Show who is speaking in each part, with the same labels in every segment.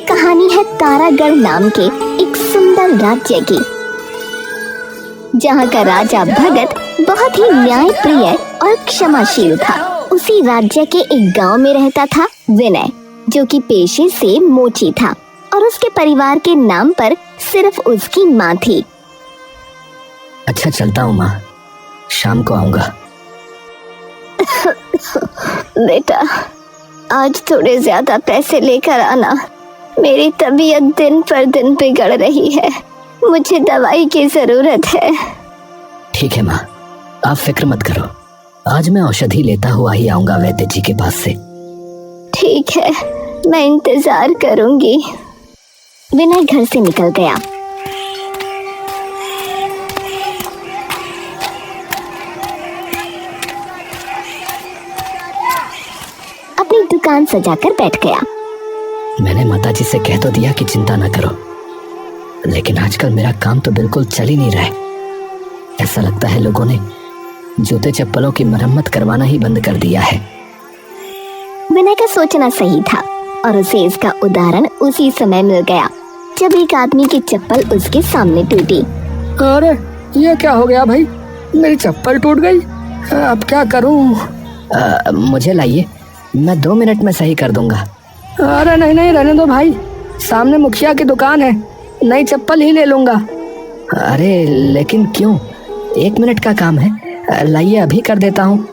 Speaker 1: कहानी है तारागढ़ नाम के एक सुंदर राज्य की, जहाँ का राजा भगत बहुत ही न्याय प्रिय और क्षमाशील था। उसी राज्य के एक गांव में रहता था विनय, जो कि पेशे से मोची था और उसके परिवार के नाम पर सिर्फ उसकी माँ थी।
Speaker 2: अच्छा चलता हूँ माँ, शाम को आऊंगा।
Speaker 1: बेटा, आज थोड़े ज्यादा पैसे लेकर आना। मेरी तबीयत दिन पर दिन बिगड़ रही है, मुझे दवाई की जरूरत है।
Speaker 2: ठीक है माँ, आप फिक्र मत करो, आज मैं औषधि लेता हुआ ही आऊंगा वैद्य जी के पास से।
Speaker 1: ठीक है, मैं इंतजार करूंगी। विनय घर से निकल गया। अपनी दुकान सजाकर बैठ गया।
Speaker 2: मैंने माताजी से कह तो दिया कि चिंता न करो, लेकिन आजकल मेरा काम तो बिल्कुल चल ही नहीं रहा है। ऐसा लगता है लोगों ने जूते चप्पलों की मरम्मत करवाना ही बंद कर दिया है।
Speaker 1: विनय का सोचना सही था और उसे इसका उदाहरण उसी समय मिल गया जब एक आदमी की चप्पल उसके सामने टूटी।
Speaker 2: अरे ये क्या हो गया भाई, मेरी चप्पल टूट गई, अब क्या करूं? मुझे लाइए, मैं 2 मिनट में सही कर दूंगा। अरे नहीं नहीं, रहने दो भाई, सामने मुखिया की दुकान है, नई चप्पल ही ले लूंगा। अरे लेकिन क्यों, 1 मिनट का काम है, लाइए अभी कर देता हूँ।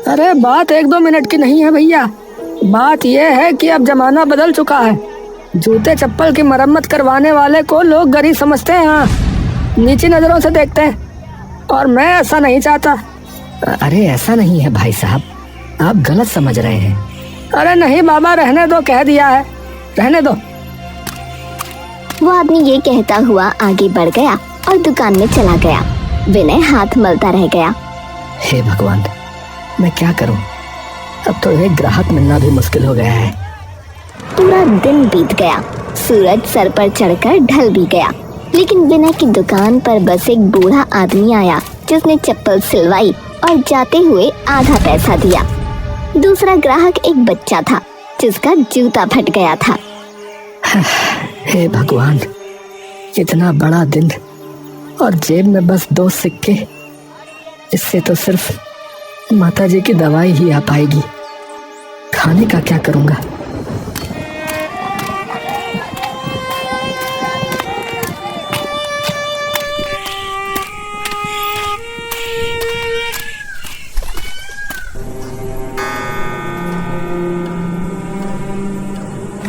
Speaker 2: अरे बात 1-2 मिनट की नहीं है भैया, बात यह है कि अब जमाना बदल चुका है। जूते चप्पल की मरम्मत करवाने वाले को लोग गरीब समझते हैं, हाँ, नीची नजरों से देखते हैं, और मैं ऐसा नहीं चाहता। अरे ऐसा नहीं है भाई साहब, आप गलत समझ रहे हैं। अरे नहीं बाबा, रहने दो, कह दिया है, रहने दो।
Speaker 1: वो आदमी ये कहता हुआ आगे बढ़ गया और दुकान में चला गया। विनय हाथ मलता रह गया।
Speaker 2: हे भगवान, मैं क्या करूं? अब तो एक ग्राहक मिलना भी मुश्किल हो गया है।
Speaker 1: पूरा दिन बीत गया, सूरज सर पर चढ़कर ढल भी गया, लेकिन विनय की दुकान पर बस एक बूढ़ा आदमी आया जिसने चप्पल सिलवाई और जाते हुए आधा पैसा दिया। दूसरा ग्राहक एक बच्चा था जिसका जूता फट गया था।
Speaker 2: हे भगवान, इतना बड़ा दिन और जेब में बस 2 सिक्के, इससे तो सिर्फ माताजी की दवाई ही आ पाएगी। खाने का क्या करूंगा?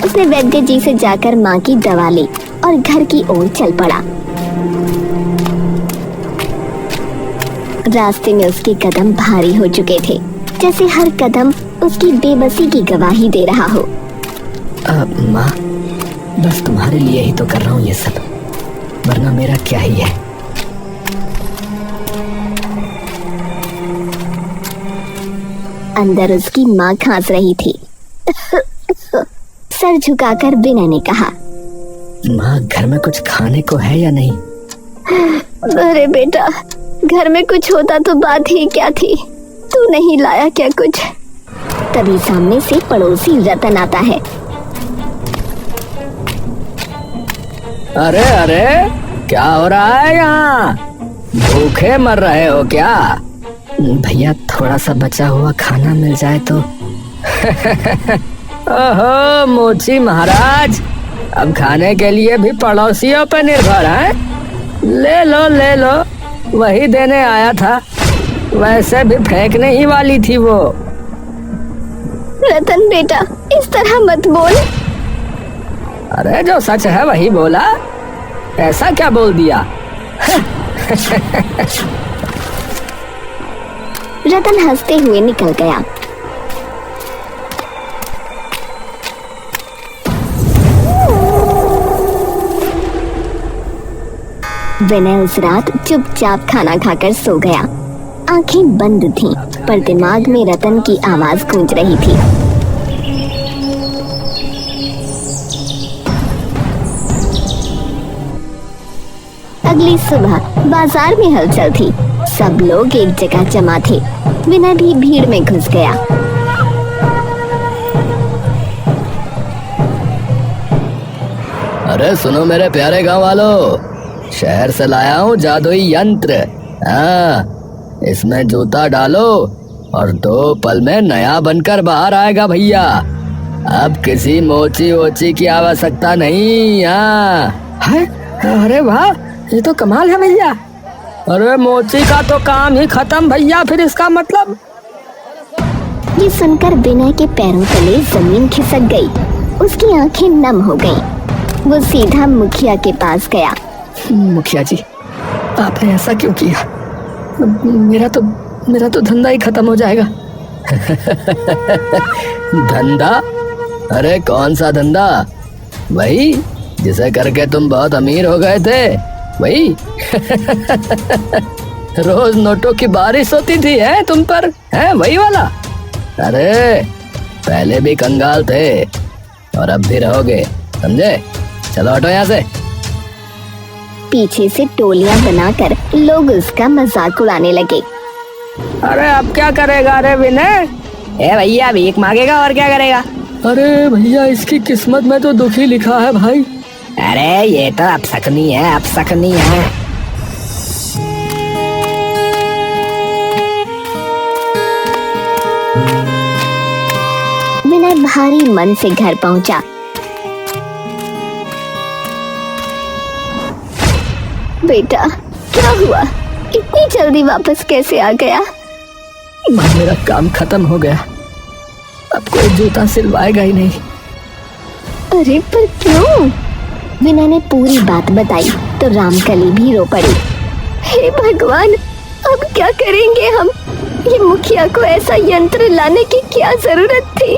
Speaker 1: उसने वैद्य जी से जाकर माँ की दवा ली और घर की ओर चल पड़ा। रास्ते में उसके कदम भारी हो चुके थे, जैसे हर कदम उसकी बेबसी की गवाही दे रहा हो।
Speaker 2: माँ, बस तुम्हारे लिए ही तो कर रहा हूँ ये सब, वरना मेरा क्या ही है।
Speaker 1: अंदर उसकी माँ खांस रही थी। सर झुकाकर विनय ने कहा,
Speaker 2: माँ, घर में कुछ खाने को है या नहीं?
Speaker 1: अरे बेटा, घर में कुछ होता तो बात ही क्या थी, तू नहीं लाया क्या कुछ? तभी सामने से पड़ोसी रतन आता है।
Speaker 2: अरे अरे, क्या हो रहा है यहाँ? भूखे मर रहे हो क्या? भैया, थोड़ा सा बचा हुआ खाना मिल जाए तो। ओहो मोची महाराज, अब खाने के लिए भी पड़ोसियों पर निर्भर है। ले लो ले लो, वही देने आया था, वैसे भी फेंकने ही वाली थी वो।
Speaker 1: रतन बेटा, इस तरह मत बोल।
Speaker 2: अरे जो सच है वही बोला, ऐसा क्या बोल दिया?
Speaker 1: रतन हंसते हुए निकल गया। विनय उस रात चुपचाप खाना खाकर सो गया। आंखें बंद थीं, पर दिमाग में रतन की आवाज गूंज रही थी। अगली सुबह बाजार में हलचल थी, सब लोग एक जगह जमा थे। विनय भी भीड़ में घुस गया।
Speaker 2: अरे सुनो मेरे प्यारे गांव वालों, शहर से लाया हूँ जादुई यंत्र। हाँ, इसमें जूता डालो और 2 पल में नया बनकर बाहर आएगा भैया। अब किसी मोची वोची की आवश्यकता नहीं। हाँ है? अरे वाह, ये तो कमाल है भैया। अरे मोची का तो काम ही खत्म भैया, फिर इसका मतलब।
Speaker 1: ये सुनकर विनय के पैरों तले जमीन खिसक गई। उसकी आंखें नम हो गईं। वो सीधा मुखिया के पास गया।
Speaker 2: मुखिया जी, आपने ऐसा क्यों किया? मेरा तो धंधा ही खत्म हो जाएगा। धंधा? अरे कौन सा धंधा? वही जिसे करके तुम बहुत अमीर हो गए थे, वही। रोज नोटों की बारिश होती थी है तुम पर, है वही वाला। अरे पहले भी कंगाल थे और अब भी रहोगे, समझे? चलो हटो यहाँ से।
Speaker 1: पीछे से टोलियां बनाकर लोग उसका मजाक उड़ाने लगे।
Speaker 2: अरे अब क्या करेगा? अरे विनय, ए भैया भीख मांगेगा और क्या करेगा? अरे भैया, इसकी किस्मत में तो दुखी लिखा है भाई। अरे ये तो अपशकुनी है, अपशकुनी है।
Speaker 1: विनय भारी मन से घर पहुंचा। बेटा क्या हुआ? इतनी जल्दी वापस कैसे आ गया?
Speaker 2: माँ, मेरा काम खत्म हो गया। अब कोई जूता सिलवाएगा ही नहीं।
Speaker 1: अरे पर क्यों? विनय ने पूरी बात बताई तो रामकली भी रो पड़ी। हे भगवान, अब क्या करेंगे हम? ये मुखिया को ऐसा यंत्र लाने की क्या जरूरत थी?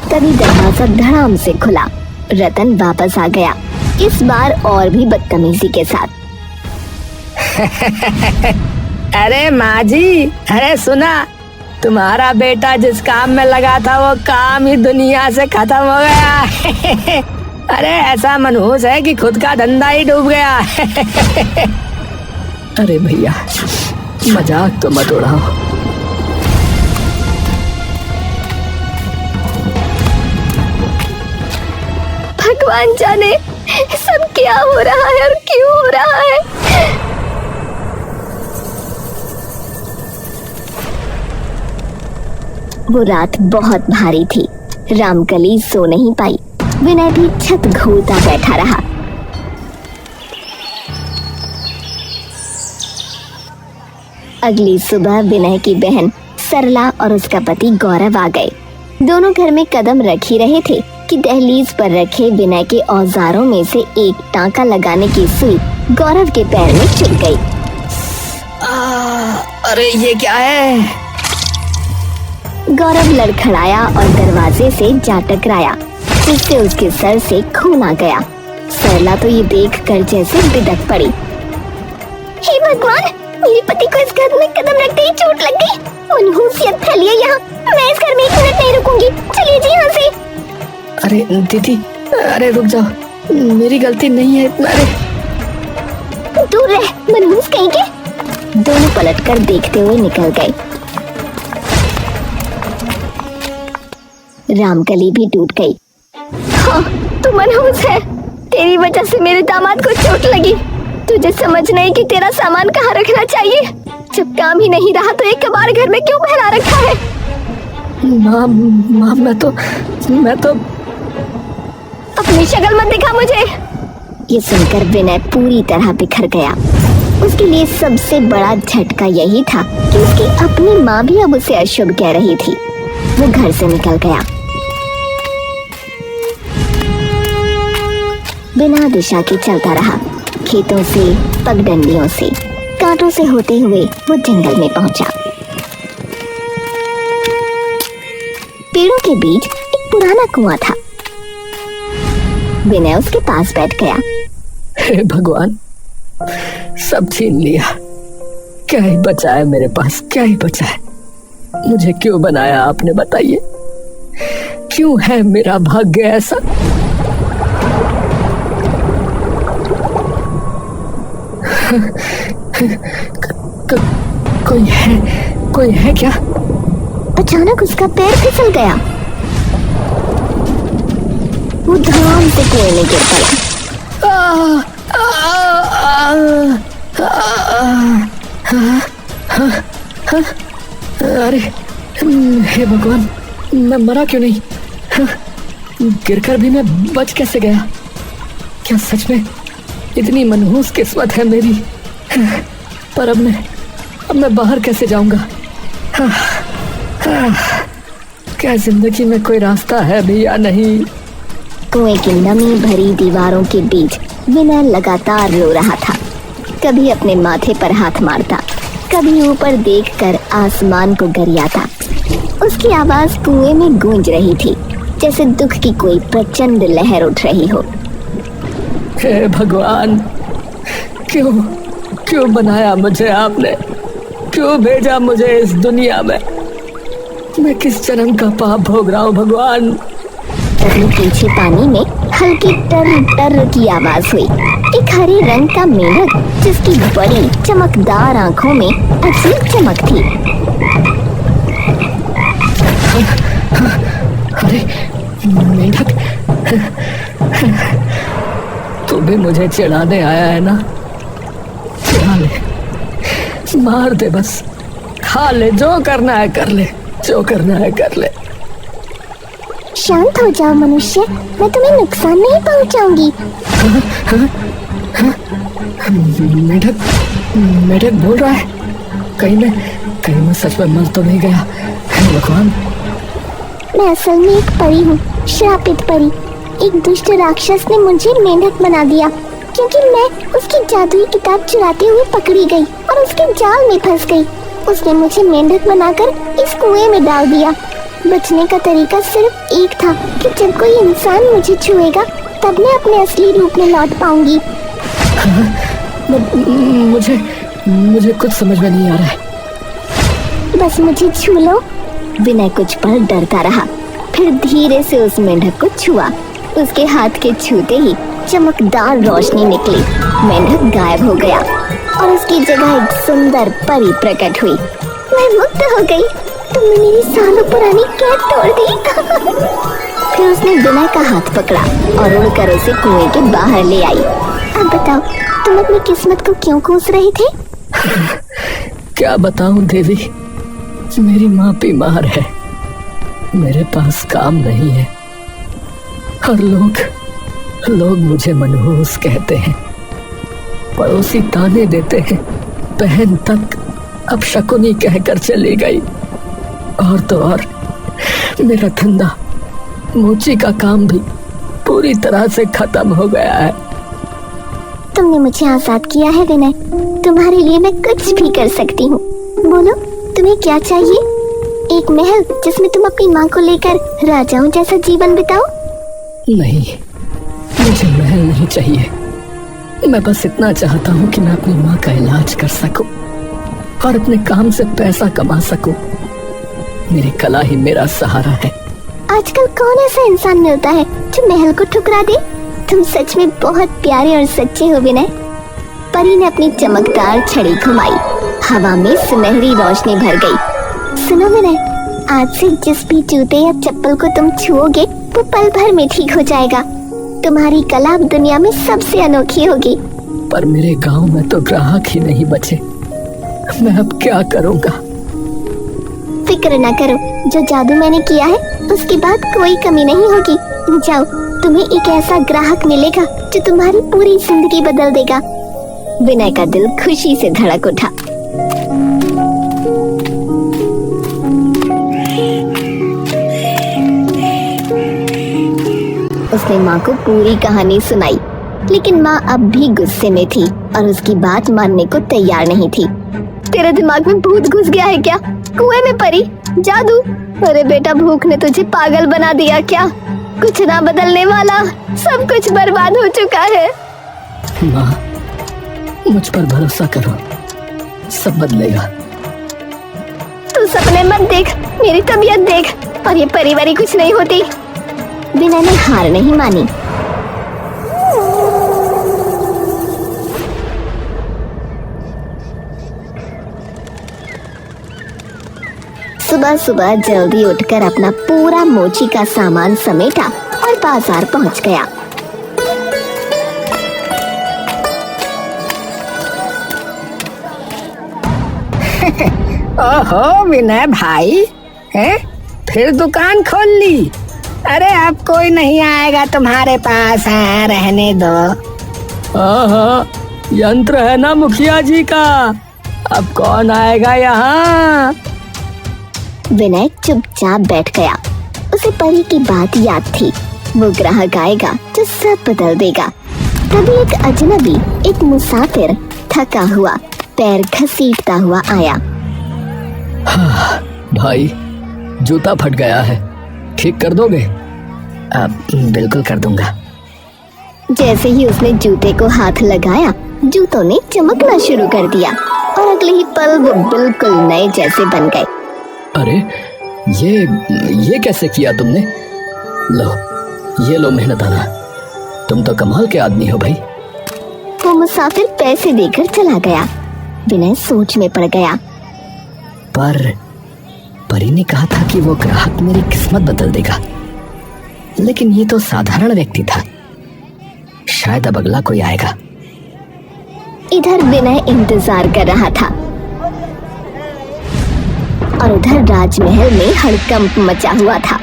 Speaker 1: तभी दरवाजा धड़ाम से खुला। रतन वापस आ गया, इस बार और भी बदतमीजी के साथ।
Speaker 2: अरे माँ जी, अरे सुना, तुम्हारा बेटा जिस काम में लगा था वो काम ही दुनिया से खत्म हो गया। अरे ऐसा मनहूस है कि खुद का धंधा ही डूब गया। अरे भैया, मजाक तो मत उड़ाओ।
Speaker 1: भगवान जाने सब क्या हो रहा है और क्यों हो रहा है। वो रात बहुत भारी थी। रामकली सो नहीं पाई। विनय भी छत घूरता बैठा रहा। अगली सुबह विनय की बहन सरला और उसका पति गौरव आ गए। दोनों घर में कदम रख ही रहे थे कि दहलीज पर रखे विनय के औजारों में से एक टांका लगाने की सुई गौरव के पैर में चुभ गई।
Speaker 2: अरे ये क्या है?
Speaker 1: गौरव लड़खड़ाया और दरवाजे से जा टकराया, जिससे उसके सर से खून आ गया। सरला तो ये देखकर जैसे बिदक पड़ी। हे भगवान, मेरे पति को इस घर में कदम रखते ही चोट लग गई। मनहूसियत फैली है यहाँ। मैं इस घर में 1 मिनट नहीं रुकूंगी। चलिए जी यहाँ से।
Speaker 2: अरे दीदी, अरे रुक जाओ, मेरी गलती नहीं है। अरे
Speaker 1: दूर रह, मनहूस कहीं के। दोनों पलटकर देखते हुए निकल गए। रामकली भी टूट गई। हाँ, तू मनहूस है। तेरी वजह से मेरे दामाद को चोट लगी। तुझे समझ नहीं कि तेरा सामान कहाँ रखना चाहिए। जब काम ही नहीं रहा तो एक कबाड़ घर में क्यों फैला रखा है?
Speaker 2: माँ, मैं तो
Speaker 1: अपनी शक्ल मत दिखा मुझे। ये सुनकर विनय पूरी तरह बिखर गया। उसके लिए सबसे बड़ा झटका यही था कि उसकी अपनी माँ भी अब उसे अशुभ कह रही थी। वो घर से निकल गया। बिना दिशा के चलता रहा। खेतों से, पगडंडियों से, कांटों से होते हुए वो जंगल में पहुंचा। पेड़ों के बीच एक पुराना कुआं था। विनय उसके पास बैठ गया।
Speaker 2: हे भगवान, सब छीन लिया। क्या ही बचा है मेरे पास? क्या ही बचा है? मुझे क्यों बनाया आपने, बताइए? क्यों है मेरा भाग्य ऐसा? कोई है क्या?
Speaker 1: अचानक उसका पैर फिसल गया। वो धड़ाम से कुएं में गिर पड़ा।
Speaker 2: अरे हे भगवान, मैं मरा क्यों नहीं? गिरकर भी मैं बच कैसे गया? क्या सच में इतनी मनहूस किस्मत है मेरी? पर अब मैं बाहर कैसे जाऊंगा? क्या जिंदगी में कोई रास्ता है भी या नहीं?
Speaker 1: कुएं की नमी भरी दीवारों के बीच विनय लगातार रो रहा था। कभी अपने माथे पर हाथ मारता, कभी ऊपर देखकर आसमान को गरियाता। उसकी आवाज कुएं में गूंज रही थी, जैसे दुख की कोई प्रचंड लहर उठ रही हो।
Speaker 2: हे भगवान, क्यों बनाया मुझे आपने? क्यों भेजा मुझे इस दुनिया में? मैं किस जन्म का पाप भोग रहा हूँ भगवान?
Speaker 1: तभी पीछे पानी में हल्की टर टर की आवाज हुई। एक हरे रंग का मेंढक, जिसकी बड़ी चमकदार आंखों में अजीब चमक थी।
Speaker 2: अरे मेंढक, तू भी मुझे चिढ़ाने आया है ना? चिढ़ा ले, मार दे, बस खा ले, जो करना है कर ले, जो करना है कर ले।
Speaker 1: शांत हो जाओ मनुष्य, मैं तुम्हें नुकसान नहीं पहुंचाऊंगी।
Speaker 2: मेढक बोल रहा है। कहीं मैं सच में मर तो नहीं गया? भगवान,
Speaker 1: मैं असल में एक परी हूँ, श्रापित परी। एक दुष्ट राक्षस ने मुझे मेंढक बना दिया, क्योंकि मैं उसकी जादुई किताब चुराते हुए पकड़ी गई और उसके जाल में फंस गई। उसने मुझे मेंढक बनाकर इस कुएं में डाल दिया। बचने का तरीका सिर्फ एक था कि जब कोई इंसान मुझे छुएगा तब मैं अपने असली रूप में लौट पाऊंगी।
Speaker 2: मुझे कुछ समझ में नहीं आ रहा है।
Speaker 1: बस मुझे छू लो। विनय कुछ पल डरता रहा, फिर धीरे से उस मेंढक को छुआ। उसके हाथ के छूते ही चमकदार रोशनी निकली, मेंढक गायब हो गया और उसकी जगह एक सुंदर परी प्रकट हुई। मैं मुक्त हो गई। तुमने मेरी सालों पुरानी कैद तोड़ दी। फिर उसने विनय का हाथ पकड़ा और उड़कर उसे कुएं के बाहर ले आई। अब बताओ, तुम अपनी किस्मत को क्यों कोस रहे थे?
Speaker 2: क्या बताऊं देवी, मेरी माँ बीमार है, मेरे पास काम नहीं है और लोग मुझे मनहूस कहते हैं। पड़ोसी ताने देते हैं, बहन तक अब शकुनी कहकर चली गई। और तो और मेरा धंधा, मोची का काम भी पूरी तरह से खत्म हो गया है।
Speaker 1: तुमने मुझे आजाद किया है विनय, तुम्हारे लिए मैं कुछ भी कर सकती हूँ। बोलो, तुम्हें क्या चाहिए? एक महल जिसमें तुम अपनी माँ को लेकर राजाओं जैसा जीवन बिताओ?
Speaker 2: नहीं, मुझे महल नहीं चाहिए। मैं बस इतना चाहता हूँ कि मैं अपनी माँ का इलाज कर सकूं और अपने काम से पैसा कमा सकूं। मेरी कला ही मेरा सहारा है।
Speaker 1: आजकल कौन ऐसा इंसान मिलता है जो महल को ठुकरा दे? तुम सच में बहुत प्यारे और सच्चे हो विनय। परी ने अपनी चमकदार छड़ी घुमाई, हवा में सुनहरी रोशनी भर गई। सुनो विनय, आज से जिस भी जूते या चप्पल को तुम छुओगे वो पल भर में ठीक हो जाएगा। तुम्हारी कला अब दुनिया में सबसे अनोखी होगी।
Speaker 2: पर मेरे गांव में तो ग्राहक ही नहीं बचे, मैं अब क्या करूंगा?
Speaker 1: फिक्र न करो, जो जादू मैंने किया है उसके बाद कोई कमी नहीं होगी। जाओ, तुम्हें एक ऐसा ग्राहक मिलेगा जो तुम्हारी पूरी जिंदगी बदल देगा। विनय का दिल खुशी से धड़क उठा। उसने माँ को पूरी कहानी सुनाई, लेकिन माँ अब भी गुस्से में थी और उसकी बात मानने को तैयार नहीं थी। तेरे दिमाग में भूत घुस गया है क्या? कुएं में परी, जादू? अरे बेटा, भूख ने तुझे पागल बना दिया क्या? कुछ ना बदलने वाला, सब कुछ बर्बाद हो चुका है।
Speaker 2: माँ, मुझ पर भरोसा करो, सब बदलेगा।
Speaker 1: तू सपने मत देख, मेरी तबीयत देख, और ये परिवारी कुछ नहीं होती। विनय ने हार नहीं मानी। सुबह सुबह जल्दी उठकर अपना पूरा मोची का सामान समेटा और बाजार पहुंच गया।
Speaker 2: ओहो विनय भाई, है फिर दुकान खोल ली? अरे अब कोई नहीं आएगा तुम्हारे पास, है रहने दो। हाँ, यंत्र है ना मुखिया जी का, अब कौन आएगा यहाँ?
Speaker 1: विनय चुपचाप बैठ गया। उसे परी की बात याद थी, वो ग्राहक आएगा जो सब बदल देगा। तभी एक अजनबी, एक मुसाफिर थका हुआ पैर घसीटता हुआ आया।
Speaker 2: भाई जूता फट गया है, ठीक कर दोगे? बिल्कुल कर दूंगा।
Speaker 1: जैसे ही उसने जूते को हाथ लगाया, जूतों ने चमकना शुरू कर दिया और अगले ही पल वो बिल्कुल नए जैसे बन गए।
Speaker 2: अरे ये कैसे किया तुमने? ये लो मेहनताना, तुम तो कमाल के आदमी हो भाई।
Speaker 1: वो मुसाफिर पैसे देकर चला गया। विनय सोच में पड़ गया।
Speaker 2: पर परी ने कहा था कि वो ग्राहक मेरी किस्मत बदल देगा, लेकिन ये तो साधारण व्यक्ति था, शायद अब अगला कोई आएगा।
Speaker 1: इधर विनय इंतजार कर रहा था और उधर राजमहल में हड़कंप मचा हुआ था।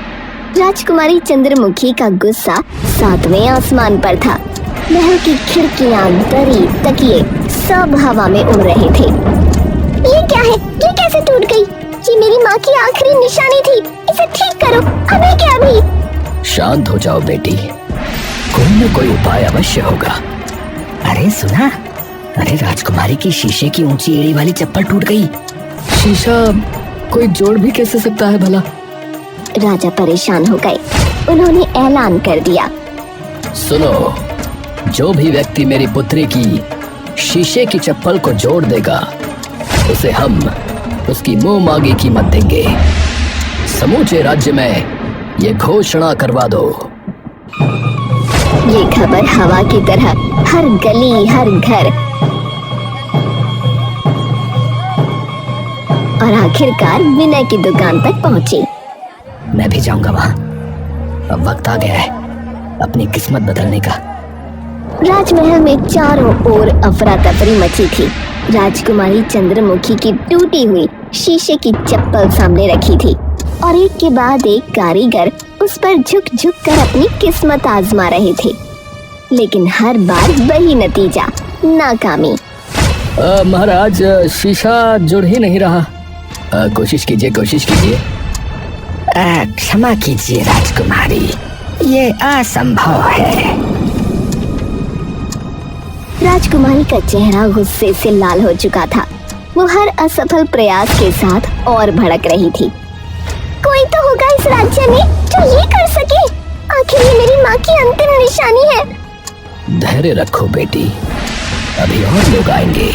Speaker 1: राजकुमारी चंद्रमुखी का गुस्सा 7वें आसमान पर था। महल की खिड़कियां, दरी, तकिए सब हवा में उड़ रहे थे। ये क्या है? ये कैसे टूट गई? ये मेरी माँ की आखिरी निशानी थी, इसे ठीक करो अभी के अभी।
Speaker 2: शांत हो जाओ बेटी, कोई न कोई उपाय अवश्य होगा। अरे सुना, अरे राजकुमारी की शीशे की ऊंची एड़ी वाली चप्पल टूट गई। शीशा कोई जोड़ भी कैसे सकता है भला?
Speaker 1: राजा परेशान हो गए। उन्होंने ऐलान कर दिया,
Speaker 2: सुनो, जो भी व्यक्ति मेरी पुत्री की शीशे की चप्पल को जोड़ देगा, उसे हम उसकी मुंह मांगी कीमत देंगे। समूचे राज्य में ये घोषणा करवा दो।
Speaker 1: ये खबर हवा की तरह हर गली, हर घर और आखिरकार विनय की दुकान तक पहुंची।
Speaker 2: मैं भी जाऊंगा वहां, अब वक्त आ गया है अपनी किस्मत बदलने का।
Speaker 1: राजमहल में चारों ओर अफरा तफरी मची थी। राजकुमारी चंद्रमुखी की टूटी हुई शीशे की चप्पल सामने रखी थी और एक के बाद एक कारीगर उस पर झुक झुक कर अपनी किस्मत आजमा रहे थे, लेकिन हर बार वही नतीजा, नाकामी।
Speaker 2: महाराज, शीशा जुड़ ही नहीं रहा। कोशिश कीजिए, कोशिश कीजिए। क्षमा कीजिए राजकुमारी, ये असंभव है।
Speaker 1: राजकुमारी का चेहरा गुस्से से लाल हो चुका था। वो हर असफल प्रयास के साथ और भड़क रही थी। कोई तो होगा इस राज्य में जो ये कर सके। आखिर ये मेरी माँ की अंतिम निशानी है।
Speaker 2: धैर्य रखो बेटी, अभी और लोग आएंगे।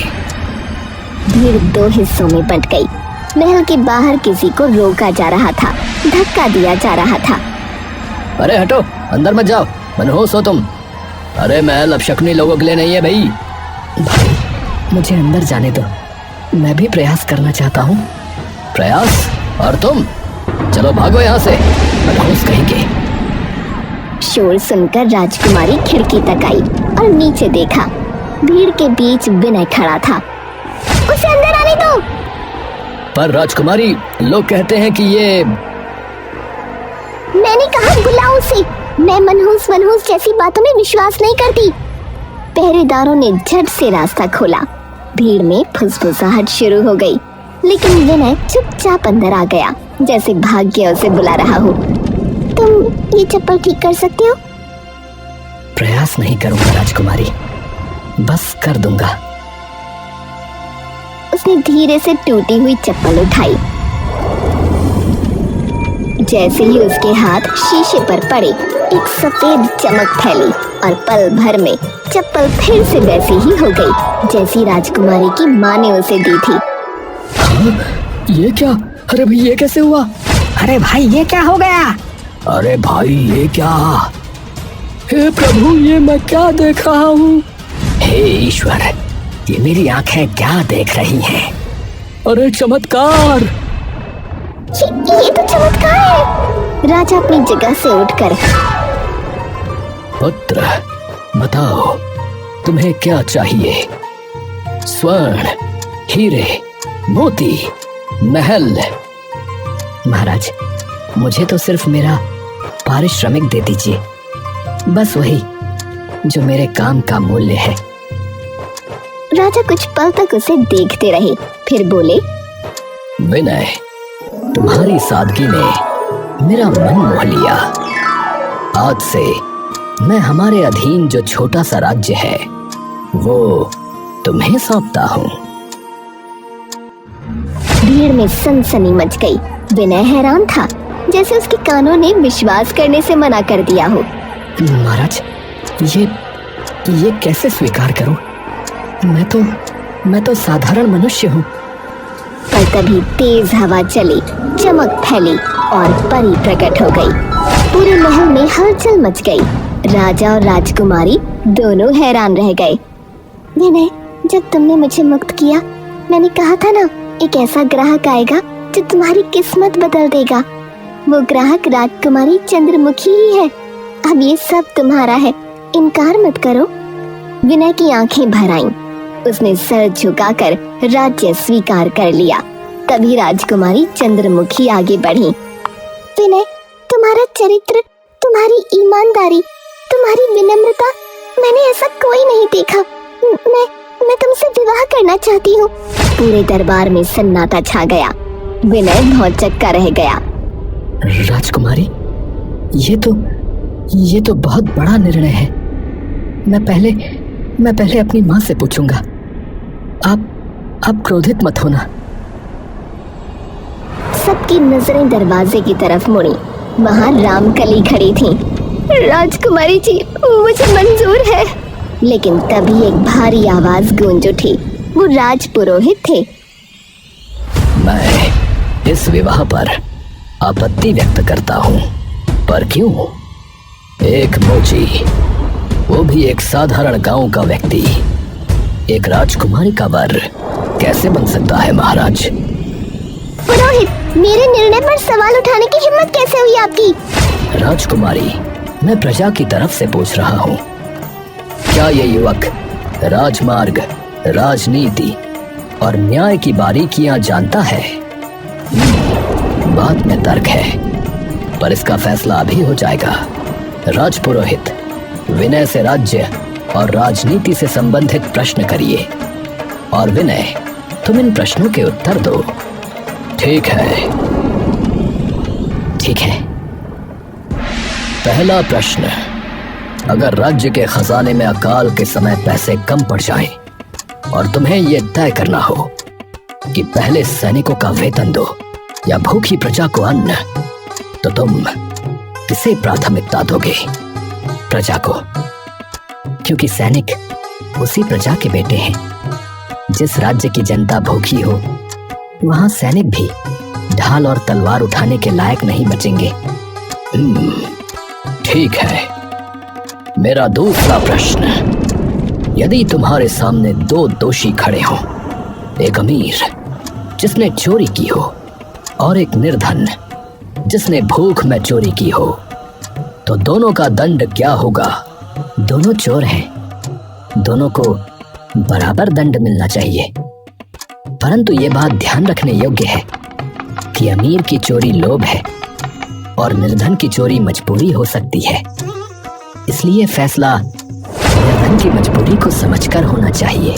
Speaker 1: भीड़ दो हिस्सों में बंट गई। महल के बाहर किसी को रोका जा रहा था, धक्का दिया जा रहा था।
Speaker 2: अरे हटो, अंदर मत जाओ, मनहूस हो तुम। अरे महल अब शकुनी लोगों के लिए नहीं है भाई। भाई मुझे अंदर जाने दो, मैं भी प्रयास करना चाहता हूँ। प्रयास? और तुम? चलो भागो यहाँ से, मनहूस कहेंगे।
Speaker 1: शोर सुनकर राजकुमारी खिड़की तक आई और नीचे देखा। भीड़ के बीच विनय खड़ा था। उसे अंदर आने दो।
Speaker 2: पर राजकुमारी, लोग कहते हैं कि ये...
Speaker 1: मैंने कहा बुलाओ उसे। मैं मनहूस जैसी बातों में विश्वास नहीं करती। पहरेदारों ने झट से रास्ता खोला। भीड़ में फुसफुसाहट शुरू हो गई, लेकिन विनय चुपचाप अंदर आ गया, जैसे भाग्य उसे बुला रहा हो। तुम ये चप्पल ठीक कर सकते हो?
Speaker 2: प्रयास नहीं करूंगा राजकुमारी, बस कर दूंगा।
Speaker 1: उसने धीरे से टूटी हुई चप्पल उठाई। जैसे ही उसके हाथ शीशे पर पड़े, एक सफेद चमक फैली और पल भर में चप्पल फिर से वैसी ही हो गई जैसी राजकुमारी की माँ ने उसे दी थी।
Speaker 2: हाँ, ये क्या? अरे भाई ये कैसे हुआ? अरे भाई ये क्या हो गया? अरे भाई ये क्या? हे प्रभु, ये मैं क्या देख रहा हूँ? हे ईश्वर, ये मेरी आंखें क्या देख रही हैं? अरे चमत्कार!
Speaker 1: ये तो चमत्कार है। राजा अपनी जगह से उठकर,
Speaker 2: पुत्र बताओ तुम्हें क्या चाहिए? स्वर्ण, हीरे, मोती
Speaker 3: महल।
Speaker 2: महाराज, मुझे तो सिर्फ मेरा पारिश्रमिक दे दीजिए, बस वही जो मेरे काम का मूल्य है।
Speaker 1: राजा कुछ पल तक उसे देखते रहे, फिर बोले,
Speaker 3: विनय, तुम्हारी सादगी ने मेरा मन मोह लिया। आज से मैं हमारे अधीन जो छोटा सा राज्य है वो तुम्हें सौंपता हूँ।
Speaker 1: भीड़ में सनसनी मच गई। विनय हैरान था, जैसे उसके कानों ने विश्वास करने से मना कर दिया हो।
Speaker 2: महाराज, ये कैसे स्वीकार करूं? मैं तो साधारण मनुष्य हूँ।
Speaker 1: पर तभी तेज हवा चली, चमक फैली और परी प्रकट हो गई। पूरे महल में हलचल मच गई। राजा और राजकुमारी दोनों हैरान रह गए। विनय, जब तुमने मुझे मुक्त किया, मैंने कहा था ना, एक ऐसा ग्राहक आएगा जो तुम्हारी किस्मत बदल देगा। वो ग्राहक राजकुमारी चंद्रमुखी ही है। अब ये सब तुम्हारा है, इनकार मत करो। विनय की आंखें भर आईं। उसने सर झुकाकर राज्य स्वीकार कर लिया। तभी राजकुमारी चंद्रमुखी आगे बढ़ी। विनय, तुम्हारा चरित्र, तुम्हारी ईमानदारी, तुम्हारी विनम्रता, मैंने ऐसा कोई नहीं देखा। मैं तुमसे विवाह करना चाहती हूँ। पूरे दरबार में सन्नाटा छा गया। विनय भौचक्का रह गया।
Speaker 2: राजकुमारी, ये तो बहुत बड़ा निर्णय है। मैं पहले अपनी माँ से पूछूंगा। आप क्रोधित मत होना।
Speaker 1: सबकी नजरें दरवाजे की तरफ मुड़ी। वहाँ रामकली खड़ी थी। राजकुमारी जी, मुझे मंजूर है। लेकिन तभी एक भारी आवाज गूंज उठी। वो राजपुरोहित थे।
Speaker 3: मैं इस विवाह पर आपत्ति व्यक्त करता हूँ। पर क्यों? एक मोची, वो भी एक साधारण गांव का व्यक्ति, एक राजकुमारी का वर कैसे बन सकता है महाराज?
Speaker 1: पुरोहित, मेरे निर्णय पर सवाल उठाने की हिम्मत कैसे हुई आपकी?
Speaker 3: राजकुमारी, मैं प्रजा की तरफ से पूछ रहा हूँ। क्या ये युवक राजमार्ग, राजनीति और न्याय की बारीकियां जानता है? बात में तर्क है, पर इसका फैसला अभी हो जाएगा। राजपुरोहित, विनय से राज्य और राजनीति से संबंधित प्रश्न करिए, और विनय, तुम इन प्रश्नों के उत्तर दो। ठीक है?
Speaker 2: ठीक है।
Speaker 3: पहला प्रश्न, अगर राज्य के खजाने में अकाल के समय पैसे कम पड़ जाएं और तुम्हें यह तय करना हो कि पहले सैनिकों का वेतन दो या भूखी प्रजा को अन्न, तो तुम किसे प्राथमिकता दोगे?
Speaker 2: प्रजा को, क्योंकि सैनिक उसी प्रजा के बेटे हैं। जिस राज्य की जनता भूखी हो, वहां सैनिक भी ढाल और तलवार उठाने के लायक नहीं बचेंगे।
Speaker 3: ठीक है। मेरा दूसरा प्रश्न, यदि तुम्हारे सामने दो दोषी खड़े हों, एक अमीर जिसने चोरी की हो और एक निर्धन जिसने भूख में चोरी की हो, तो दोनों का दंड क्या होगा?
Speaker 2: दोनों चोर हैं, दोनों को बराबर दंड मिलना चाहिए। परंतु ये बात ध्यान रखने योग्य है कि अमीर की चोरी लोभ है और निर्धन की चोरी मजबूरी हो सकती है। इसलिए फैसला निर्धन की मजबूरी को समझकर होना चाहिए।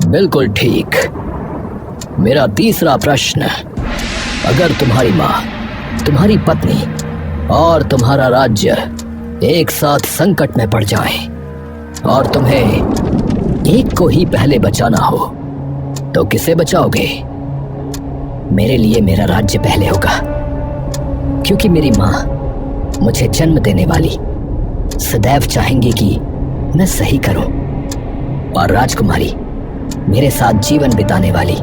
Speaker 3: बिल्कुल ठीक। मेरा तीसरा प्रश्न, अगर तुम्हारी माँ, तुम्हारी पत्नी और तुम्हारा राज्य एक साथ संकट में पड़ जाएं और तुम्हें एक को ही पहले बचाना हो, तो किसे बचाओगे?
Speaker 2: मेरे लिए मेरा राज्य पहले होगा, क्योंकि मेरी माँ, मुझे जन्म देने वाली, सदैव चाहेंगी कि मैं सही करूं। और राजकुमारी, मेरे साथ जीवन बिताने वाली,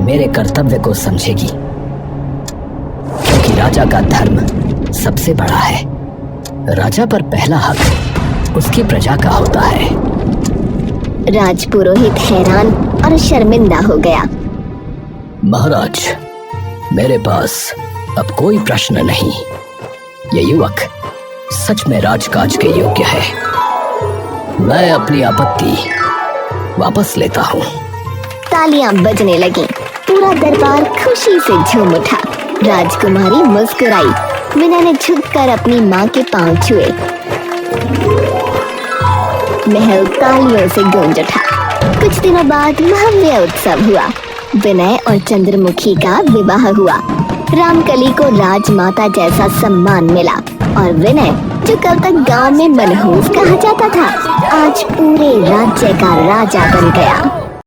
Speaker 2: मेरे कर्तव्य को समझेगी, क्योंकि राजा का धर्म सबसे बड़ा है। राजा पर पहला हक उसकी प्रजा का होता है।
Speaker 1: राजपुरोहित हैरान और शर्मिंदा हो गया।
Speaker 3: महाराज, मेरे पास अब कोई प्रश्न नहीं। ये युवक सच में राजकाज के योग्य है। मैं अपनी आपत्ति वापस लेता हूँ।
Speaker 1: तालियां बजने लगीं। पूरा दरबार खुशी से झूम उठा। राजकुमारी मुस्कुराई। वीना ने झुककर अपनी माँ के पांव छुए। महल तालियों से गूंज उठा। कुछ दिनों बाद भव्य उत्सव हुआ। विनय और चंद्रमुखी का विवाह हुआ। रामकली को राजमाता जैसा सम्मान मिला और विनय, जो कल तक गांव में मनहूस कहा जाता था, आज पूरे राज्य का राजा बन गया।